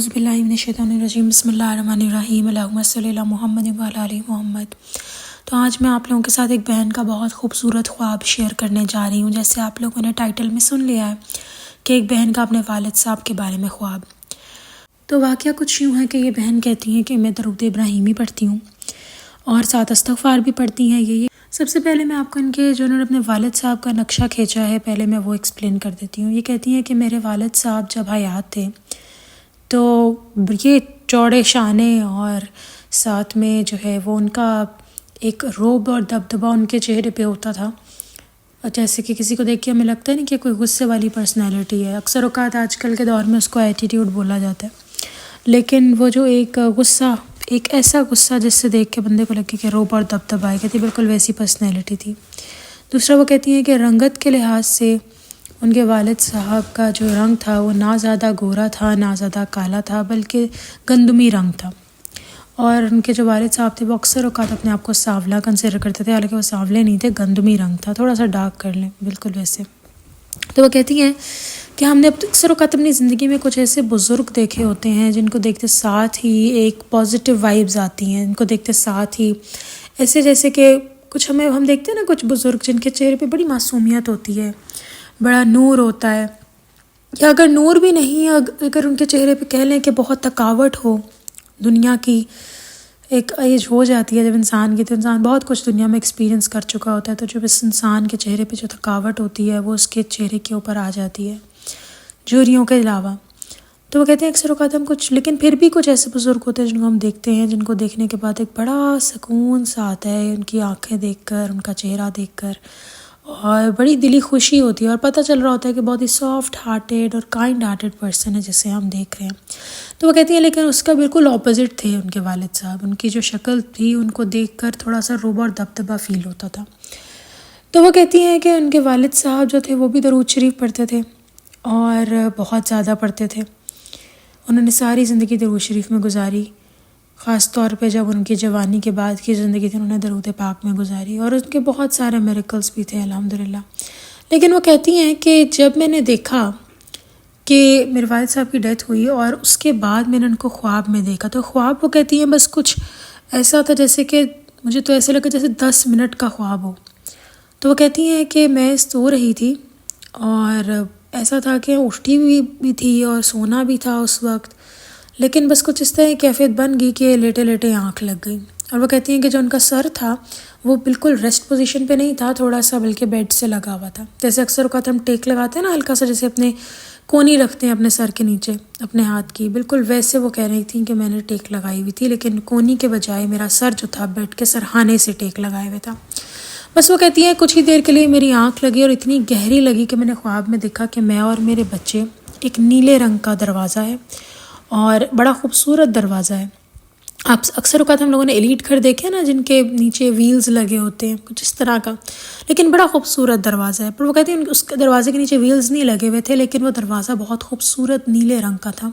اعوذ باللہ من الشیطان الرجیم بسم اللہ الرحمن الرحیم اللہم صلی علی محمد وعلی آل محمد۔ تو آج میں آپ لوگوں کے ساتھ ایک بہن کا بہت خوبصورت خواب شیئر کرنے جا رہی ہوں۔ جیسے آپ لوگوں نے ٹائٹل میں سن لیا ہے کہ ایک بہن کا اپنے والد صاحب کے بارے میں خواب۔ تو واقعہ کچھ یوں ہے کہ یہ بہن کہتی ہیں کہ میں درود ابراہیمی پڑھتی ہوں اور ساتھ استغفار بھی پڑھتی ہیں۔ یہ سب سے پہلے میں آپ کو ان کے جو انہوں نے اپنے والد صاحب کا نقشہ کھینچا ہے پہلے میں وہ ایکسپلین کر دیتی ہوں۔ یہ کہتی ہیں کہ میرے والد صاحب جب حیات تھے تو یہ چوڑے شانے اور ساتھ میں جو ہے وہ ان کا ایک روب اور دبدبا ان کے چہرے پہ ہوتا تھا، جیسے کہ کسی کو دیکھ کے ہمیں لگتا ہے نہیں کہ کوئی غصے والی پرسنالٹی ہے۔ اکثر اوقات آج کل کے دور میں اس کو ایٹیٹیوڈ بولا جاتا ہے، لیکن وہ جو ایک غصہ، ایک ایسا غصہ جس سے دیکھ کے بندے کو لگے کہ روب اور دبدبا ہے، کہتی بالکل ویسی پرسنالٹی تھی۔ دوسرا وہ کہتی ہیں کہ رنگت کے لحاظ سے ان کے والد صاحب کا جو رنگ تھا وہ نہ زیادہ گورا تھا نہ زیادہ کالا تھا، بلکہ گندمی رنگ تھا۔ اور ان کے جو والد صاحب تھے وہ اکثر اوقات اپنے آپ کو سانولا کنسیڈر کرتے تھے، حالانکہ وہ سانولے نہیں تھے، گندمی رنگ تھا، تھوڑا سا ڈارک کر لیں بالکل ویسے۔ تو وہ کہتی ہیں کہ ہم نے اکثر اوقات اپنی زندگی میں کچھ ایسے بزرگ دیکھے ہوتے ہیں جن کو دیکھتے ساتھ ہی ایک پازیٹیو وائبز آتی ہیں، ان کو دیکھتے ساتھ ہی ایسے جیسے کہ کچھ ہم دیکھتے ہیں نا کچھ بزرگ جن کے چہرے پہ بڑی معصومیت ہوتی ہے، بڑا نور ہوتا ہے، یا اگر نور بھی نہیں، اگر ان کے چہرے پہ کہہ لیں کہ بہت تھکاوٹ ہو، دنیا کی ایک ایج ہو جاتی ہے جب انسان کی، تو انسان بہت کچھ دنیا میں ایکسپیرینس کر چکا ہوتا ہے، تو جب اس انسان کے چہرے پہ جو تھکاوٹ ہوتی ہے وہ اس کے چہرے کے اوپر آ جاتی ہے جھریوں کے علاوہ۔ تو وہ کہتے ہیں اکثر اوقات ہم کچھ، لیکن پھر بھی کچھ ایسے بزرگ ہوتے ہیں جن کو ہم دیکھتے ہیں، جن کو دیکھنے کے بعد ایک بڑا سکون سا آتا ہے، ان کی آنکھیں دیکھ کر، ان کا چہرہ دیکھ کر، اور بڑی دلی خوشی ہوتی ہے، اور پتہ چل رہا ہوتا ہے کہ بہت ہی سافٹ ہارٹیڈ اور کائنڈ ہارٹیڈ پرسن ہے جسے ہم دیکھ رہے ہیں۔ تو وہ کہتی ہیں لیکن اس کا بالکل اپوزٹ تھے ان کے والد صاحب، ان کی جو شکل تھی ان کو دیکھ کر تھوڑا سا رعب اور دبدبا فیل ہوتا تھا۔ تو وہ کہتی ہیں کہ ان کے والد صاحب جو تھے وہ بھی درود شریف پڑھتے تھے اور بہت زیادہ پڑھتے تھے۔ انہوں نے ساری زندگی درود شریف میں گزاری، خاص طور پہ جب ان کی جوانی کے بعد کی زندگی تھی انہوں نے درود پاک میں گزاری، اور ان کے بہت سارے میریکلز بھی تھے الحمدللہ۔ لیکن وہ کہتی ہیں کہ جب میں نے دیکھا کہ میرے والد صاحب کی ڈیتھ ہوئی اور اس کے بعد میں نے ان کو خواب میں دیکھا، تو خواب وہ کہتی ہیں بس کچھ ایسا تھا جیسے کہ مجھے تو ایسے لگا جیسے 10 منٹ کا خواب ہو۔ تو وہ کہتی ہیں کہ میں سو رہی تھی اور ایسا تھا کہ اٹھتی بھی تھی اور سونا بھی تھا اس وقت، لیکن بس کچھ اس طرح کیفیت بن گئی کہ لیٹے لیٹے آنکھ لگ گئی۔ اور وہ کہتی ہیں کہ جو ان کا سر تھا وہ بالکل ریسٹ پوزیشن پہ نہیں تھا، تھوڑا سا بلکہ بیڈ سے لگا ہوا تھا، جیسے اکثر اوقات ہم ٹیک لگاتے ہیں نا ہلکا سا، جیسے اپنے کونی رکھتے ہیں اپنے سر کے نیچے اپنے ہاتھ کی، بالکل ویسے وہ کہہ رہی تھیں کہ میں نے ٹیک لگائی ہوئی تھی، لیکن کونی کے بجائے میرا سر جو تھا بیڈ کے سرہانے سے ٹیک لگائے ہوئے تھا۔ بس وہ کہتی ہیں کچھ ہی دیر کے لیے میری آنکھ لگی اور اتنی گہری لگی کہ میں نے خواب میں دیکھا کہ میں اور میرے بچے، ایک نیلے رنگ کا دروازہ ہے اور بڑا خوبصورت دروازہ ہے۔ آپ اکثر اوقات ہم لوگوں نے ایلیٹ گھر دیکھے نا جن کے نیچے ویلز لگے ہوتے ہیں، کچھ اس طرح کا، لیکن بڑا خوبصورت دروازہ ہے۔ پر وہ کہتے ہیں اس دروازے کے نیچے ویلز نہیں لگے ہوئے تھے، لیکن وہ دروازہ بہت خوبصورت نیلے رنگ کا تھا،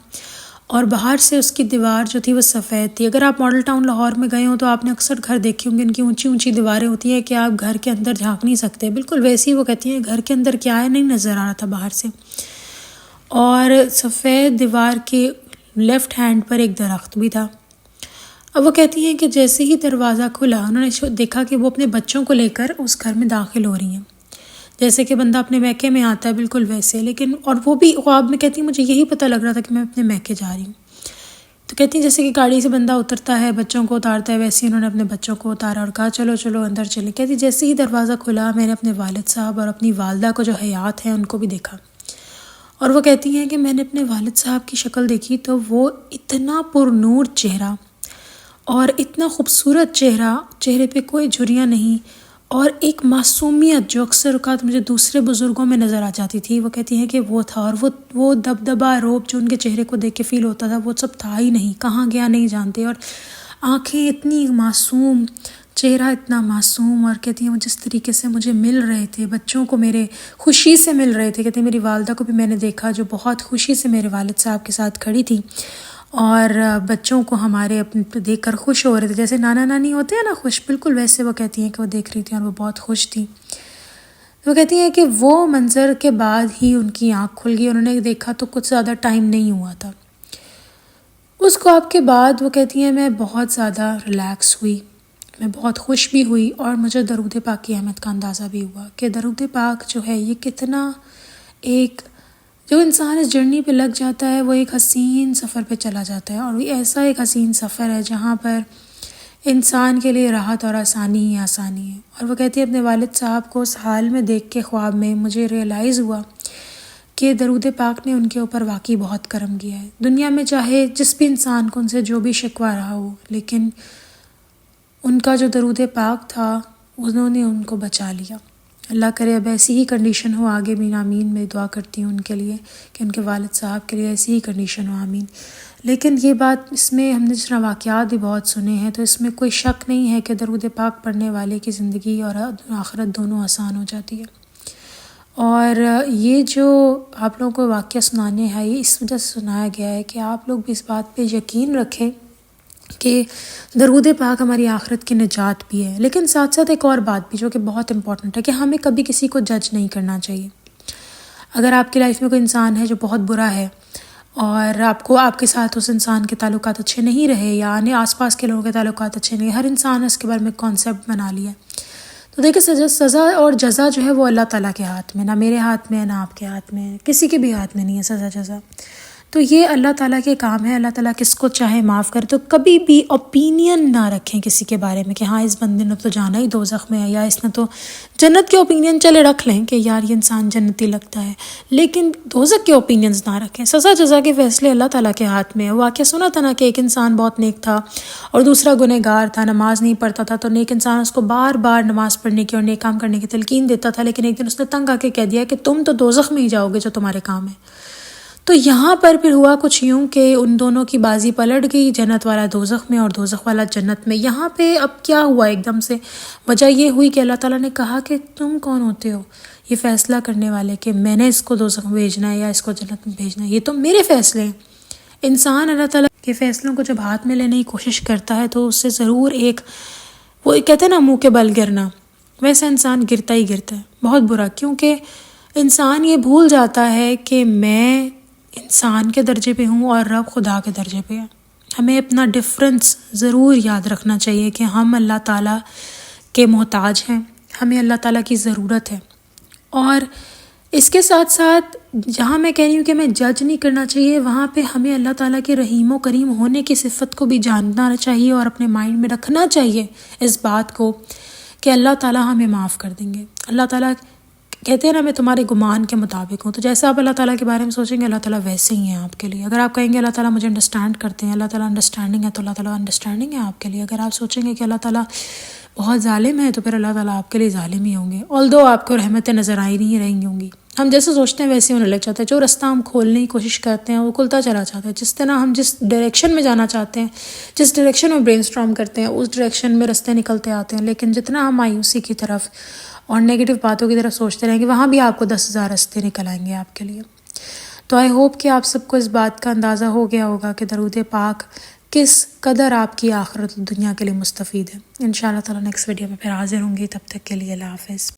اور باہر سے اس کی دیوار جو تھی وہ سفید تھی۔ اگر آپ ماڈل ٹاؤن لاہور میں گئے ہوں تو آپ نے اکثر گھر دیکھے ہوں گے، ان کی اونچی اونچی دیواریں ہوتی ہیں کہ آپ گھر کے اندر جھانک نہیں سکتے، بالکل ویسی وہ کہتی ہیں گھر کے اندر کیا ہے نہیں نظر آ رہا تھا باہر سے۔ اور سفید دیوار کے لیفٹ ہینڈ پر ایک درخت بھی تھا۔ اب وہ کہتی ہیں کہ جیسے ہی دروازہ کھلا انہوں نے دیکھا کہ وہ اپنے بچوں کو لے کر اس گھر میں داخل ہو رہی ہیں، جیسے کہ بندہ اپنے میکے میں آتا ہے بالکل ویسے، لیکن اور وہ بھی خواب میں کہتی ہیں مجھے یہی پتہ لگ رہا تھا کہ میں اپنے میکے جا رہی ہوں۔ تو کہتی ہیں جیسے کہ گاڑی سے بندہ اترتا ہے بچوں کو اتارتا ہے، ویسے ہی انہوں نے اپنے بچوں کو اتارا اور کہا چلو چلو اندر چلیں۔ کہتی جیسے ہی دروازہ کھلا میں نے اپنے والد صاحب اور اپنی والدہ کو جو حیات ہیں ان کو بھی دیکھا، اور وہ کہتی ہیں کہ میں نے اپنے والد صاحب کی شکل دیکھی تو وہ اتنا پر نور چہرہ اور اتنا خوبصورت چہرہ، چہرے پہ کوئی جھریاں نہیں، اور ایک معصومیت جو اکثر اوقات مجھے دوسرے بزرگوں میں نظر آ جاتی تھی، وہ کہتی ہیں کہ وہ تھا، اور وہ دبدبا روب جو ان کے چہرے کو دیکھ کے فیل ہوتا تھا وہ سب تھا ہی نہیں، کہاں گیا نہیں جانتے، اور آنکھیں اتنی معصوم، چہرہ اتنا معصوم، اور کہتی ہیں وہ جس طریقے سے مجھے مل رہے تھے، بچوں کو میرے خوشی سے مل رہے تھے۔ کہتی ہیں میری والدہ کو بھی میں نے دیکھا جو بہت خوشی سے میرے والد صاحب کے ساتھ کھڑی تھی، اور بچوں کو ہمارے اپنے دیکھ کر خوش ہو رہے تھے، جیسے نانا نانی ہوتے ہیں نا خوش، بالکل ویسے وہ کہتی ہیں کہ وہ دیکھ رہی تھی اور وہ بہت خوش تھی۔ وہ کہتی ہیں کہ وہ منظر کے بعد ہی ان کی آنکھ کھل گئی، انہوں نے دیکھا تو کچھ زیادہ ٹائم نہیں ہوا تھا۔ اس خواب کے بعد وہ کہتی ہیں میں بہت زیادہ ریلیکس ہوئی، میں بہت خوش بھی ہوئی، اور مجھے درود پاک کی اہمیت کا اندازہ بھی ہوا کہ درود پاک جو ہے یہ کتنا ایک، جو انسان اس جرنی پہ لگ جاتا ہے وہ ایک حسین سفر پہ چلا جاتا ہے، اور وہ ایسا ایک حسین سفر ہے جہاں پر انسان کے لیے راحت اور آسانی ہی آسانی ہے۔ اور وہ کہتی ہے اپنے والد صاحب کو اس حال میں دیکھ کے خواب میں مجھے ریئلائز ہوا کہ درود پاک نے ان کے اوپر واقعی بہت کرم کیا ہے۔ دنیا میں چاہے جس بھی انسان کو ان سے جو بھی شکوہ رہا ہو، لیکن ان کا جو درود پاک تھا انہوں نے ان کو بچا لیا۔ اللہ کرے اب ایسی ہی کنڈیشن ہو آگے بھی، آمین۔ میں دعا کرتی ہوں ان کے لیے کہ ان کے والد صاحب کے لیے ایسی ہی کنڈیشن ہو، آمین۔ لیکن یہ بات، اس میں ہم نے جس طرح واقعات بھی بہت سنے ہیں، تو اس میں کوئی شک نہیں ہے کہ درود پاک پڑھنے والے کی زندگی اور آخرت دونوں آسان ہو جاتی ہے۔ اور یہ جو آپ لوگوں کو واقعہ سنانے ہے یہ اس وجہ سے سنایا گیا ہے کہ آپ لوگ بھی اس بات پہ یقین رکھیں کہ درود پاک ہماری آخرت کی نجات بھی ہے۔ لیکن ساتھ ساتھ ایک اور بات بھی جو کہ بہت امپورٹنٹ ہے کہ ہمیں کبھی کسی کو جج نہیں کرنا چاہیے۔ اگر آپ کی لائف میں کوئی انسان ہے جو بہت برا ہے اور آپ کے ساتھ اس انسان کے تعلقات اچھے نہیں رہے، یا آس پاس کے لوگوں کے تعلقات اچھے نہیں، ہر انسان نے اس کے بارے میں کانسیپٹ بنا لیا، تو دیکھیں سزا اور جزا جو ہے وہ اللہ تعالیٰ کے ہاتھ میں، نہ میرے ہاتھ میں، نہ آپ کے ہاتھ میں، کسی کے بھی ہاتھ میں نہیں ہے سزا جزا۔ تو یہ اللہ تعالیٰ کے کام ہے، اللہ تعالیٰ کس کو چاہے معاف کرے۔ تو کبھی بھی اوپینین نہ رکھیں کسی کے بارے میں کہ ہاں اس بندے نے تو جانا ہی دوزخ میں ہے، یا اس نے تو جنت کے اوپینین چلے رکھ لیں کہ یار یہ انسان جنتی لگتا ہے، لیکن دوزخ کے اوپینینز نہ رکھیں۔ سزا جزا کے فیصلے اللہ تعالیٰ کے ہاتھ میں ہے۔ واقعہ سنا تھا نا کہ ایک انسان بہت نیک تھا اور دوسرا گنہگار تھا، نماز نہیں پڑھتا تھا، تو نیک انسان اس کو بار بار نماز پڑھنے کی اور نیک کام کرنے کی تلقین دیتا تھا، لیکن ایک دن اس نے تنگ آ کے کہہ دیا کہ تم تو دوزخ میں ہی جاؤ گے جو تمہارے کام ہے۔ تو یہاں پر پھر ہوا کچھ یوں کہ ان دونوں کی بازی پلٹ گئی، جنت والا دوزخ میں اور دوزخ والا جنت میں۔ یہاں پہ اب کیا ہوا ایک دم سے؟ وجہ یہ ہوئی کہ اللہ تعالیٰ نے کہا کہ تم کون ہوتے ہو یہ فیصلہ کرنے والے کہ میں نے اس کو دوزخ میں بھیجنا ہے یا اس کو جنت میں بھیجنا ہے؟ یہ تو میرے فیصلے ہیں۔ انسان اللہ تعالیٰ کے فیصلوں کو جب ہاتھ میں لینے کی کوشش کرتا ہے تو اس سے ضرور ایک، وہ کہتے ہیں نا منہ کے بل گرنا، ویسا انسان گرتا ہی گرتا ہے، بہت برا۔ کیونکہ انسان یہ بھول جاتا ہے کہ میں انسان کے درجے پہ ہوں اور رب خدا کے درجے پہ ہے۔ ہمیں اپنا ڈفرنس ضرور یاد رکھنا چاہیے کہ ہم اللہ تعالیٰ کے محتاج ہیں، ہمیں اللہ تعالیٰ کی ضرورت ہے۔ اور اس کے ساتھ ساتھ جہاں میں کہہ رہی ہوں کہ ہمیں جج نہیں کرنا چاہیے، وہاں پہ ہمیں اللہ تعالیٰ کے رحیم و کریم ہونے کی صفت کو بھی جاننا چاہیے اور اپنے مائنڈ میں رکھنا چاہیے اس بات کو کہ اللہ تعالیٰ ہمیں معاف کر دیں گے۔ اللہ تعالیٰ کہتے ہیں نا میں تمہارے گمان کے مطابق ہوں، تو جیسا آپ اللہ تعالیٰ کے بارے میں سوچیں گے اللہ تعالیٰ ویسے ہی ہیں آپ کے لیے۔ اگر آپ کہیں گے اللہ تعالیٰ مجھے انڈرسٹینڈ کرتے ہیں، اللہ تعالیٰ انڈرسٹینڈنگ ہے، تو اللہ تعالیٰ انڈرسٹینڈنگ ہے آپ کے لیے۔ اگر آپ سوچیں گے کہ اللہ تعالیٰ بہت ظالم ہے تو پھر اللہ تعالیٰ آپ کے لیے ظالم ہی ہوں گے، although آپ کو رحمتیں نظر آئی نہیں رہی ہوں گی۔ ہم جیسے سوچتے ہیں ویسے ہونے لگ جاتا ہے، جو رستہ ہم کھولنے کی کوشش کرتے ہیں وہ کھلتا چلا جاتا ہے۔ جس طرح ہم جس ڈائریکشن میں جانا چاہتے ہیں، جس ڈائریکشن میں برین اسٹارم کرتے ہیں، اس ڈائریکشن میں رستے نکلتے آتے ہیں، لیکن جتنا ہم مایوسی کی طرف اور نیگیٹو باتوں کی طرف سوچتے رہیں گے، وہاں بھی آپ کو 10,000 راستے نکل آئیں گے آپ کے لیے۔ تو آئی ہوپ کہ آپ سب کو اس بات کا اندازہ ہو گیا ہوگا کہ درود پاک کس قدر آپ کی آخرت دنیا کے لیے مستفید ہے۔ انشاءاللہ تعالیٰ نیکسٹ ویڈیو میں پھر حاضر ہوں گی، تب تک کے لیے اللہ حافظ۔